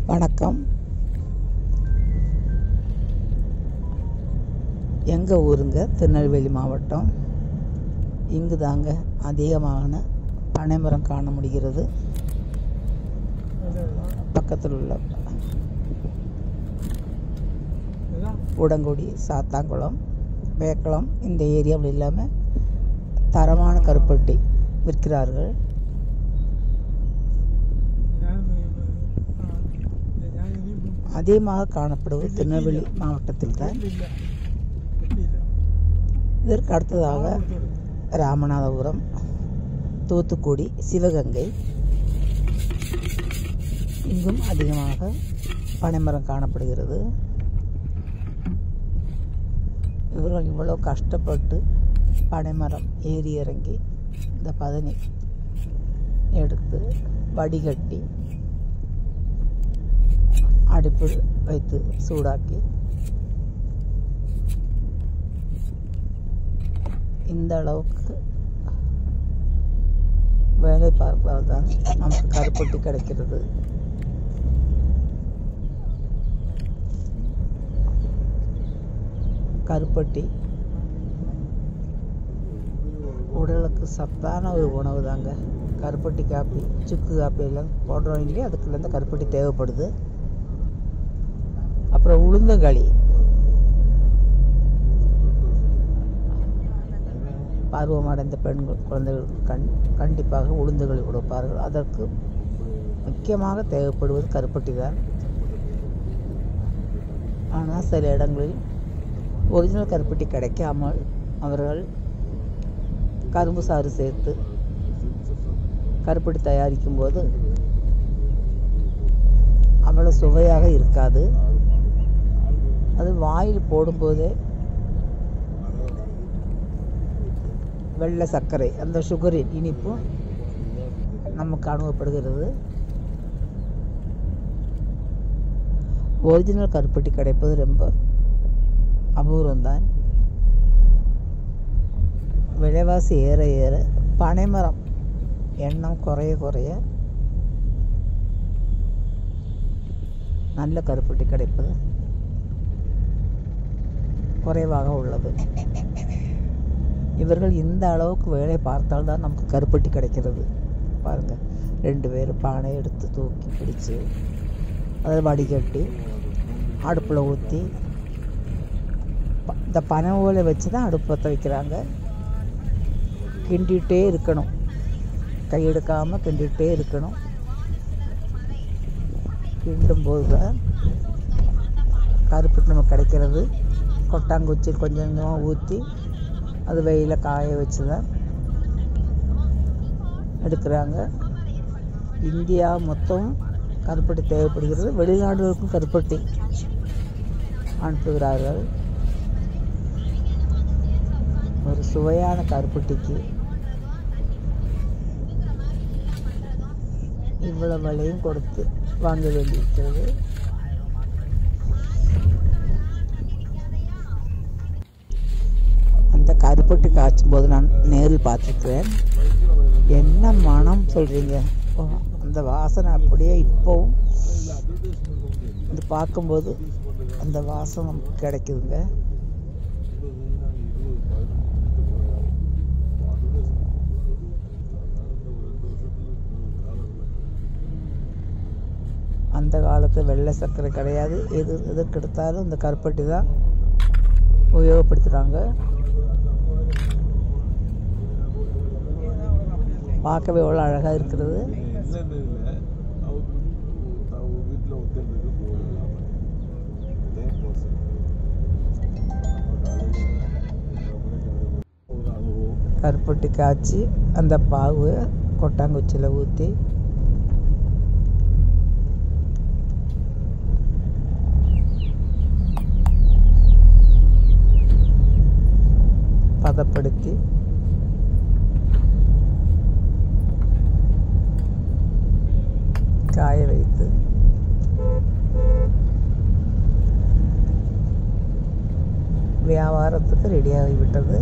வணக்கம். எங்கள் ஊருங்க திருநெல்வேலி மாவட்டம். இங்கு தாங்க அதிகமான பனைமரம் காண முடிகிறது. பக்கத்தில் உள்ள உடங்குடி, சாத்தாங்குளம், வேக்கலம் இந்த ஏரியாவில் இல்லாமல் தரமான கருப்பட்டி விற்கிறார்கள். அதிகமாக காணப்படுவது திருநெல்வேலி மாவட்டத்தில் தான். இதற்கு அடுத்ததாக ராமநாதபுரம், தூத்துக்குடி, சிவகங்கை இங்கும் அதிகமாக பனைமரம் காணப்படுகிறது. இவர்கள் இவ்வளோ கஷ்டப்பட்டு பனைமரம் ஏறி இறங்கி இந்த பதனி எடுத்து வடிகட்டி அடுப்பில் வைத்து சூடாக்கி இந்த அளவுக்கு வேலை பார்ப்பதால் தான் நமக்கு கருப்பட்டி கிடைக்கிறது. கருப்பட்டி உடலுக்கு சத்தான ஒரு உணவு தாங்க. கருப்பட்டி காப்பி, சுக்கு காப்பி எல்லாம் போடுறோம் இல்லையா, அதுக்குள்ள இந்த கருப்பட்டி தேவைப்படுது. அப்புறம் உளுந்தங்களி, பருவமடைந்த பெண்கள் குழந்தைகளுக்கு கண்டிப்பாக உளுந்துகளி கொடுப்பார்கள். அதற்கு முக்கியமாக தேவைப்படுவது கருப்பட்டி தான். ஆனால் சில இடங்களில் ஒரிஜினல் கருப்பட்டி கிடைக்காமல் அவர்கள் கரும்பு சாறு சேர்த்து கருப்பட்டி தயாரிக்கும் போது அவ்வளோ சுவையாக இருக்காது. அது வாயில் போடும்போதே வெள்ளை சர்க்கரை, அந்த சுகரின் இனிப்பும் நமக்கு அனுபவப்படுகிறது. ஒரிஜினல் கருப்பட்டி கிடைப்பது ரொம்ப அபூர்வம்தான். விலைவாசி ஏற ஏற பனைமரம் எண்ணம் குறைய குறைய நல்ல கருப்பட்டி கிடைப்பது குறைவாக உள்ளது. இவர்கள் இந்த அளவுக்கு வேலை பார்த்தால்தான் நமக்கு கருப்பட்டி கிடைக்கிறது. பாருங்கள், 2 பேர் பானை எடுத்து தூக்கி பிடிச்சி அதை வடிகட்டி அடுப்பில் ஊற்றி இந்த பனை ஓலை வச்சு தான் அடுப்பு பற்ற வைக்கிறாங்க. கிண்டிகிட்டே இருக்கணும், கையெடுக்காமல் கிண்டிகிட்டே இருக்கணும். கிண்டும்போது தான் கருப்பட்டி நமக்கு கிடைக்கிறது. கொட்டாங்குச்சி கொஞ்சம் கொஞ்சமாக ஊற்றி அது வெயிலில் காய வச்சு தான் எடுக்கிறாங்க. இந்தியா மொத்தம் கருப்பட்டி தேவைப்படுகிறது. வெளிநாடுகளுக்கும் கருப்பட்டி அனுப்புகிறார்கள். ஒரு சுவையான கருப்பட்டிக்கு இவ்வளவு விலையும் கொடுத்து வாங்க வேண்டியிருக்கிறது. அந்த கருப்பட்டி காய்ச்சும் போது நான் நேரில் பார்த்துருக்கிறேன். என்ன மனம் சொல்கிறீங்க, அந்த வாசனை அப்படியே இப்போவும் இது பார்க்கும்போது அந்த வாசனை நமக்கு கிடைக்குதுங்க. அந்த காலத்து வெள்ளை சர்க்கரை கிடையாது. எதுக்கு எடுத்தாலும் இந்த கருப்பட்டி தான் உபயோகப்படுத்துகிறாங்க. பார்க்கவே எவ்வளோ அழகாக இருக்கிறது. கருப்பட்டி காய்ச்சி அந்த பாகு கொட்டாங்குச்சியில் ஊற்றி பதப்படுத்தி காய வைத்து வியாபாரத்துக்கு ரெடியாகிவிட்டது.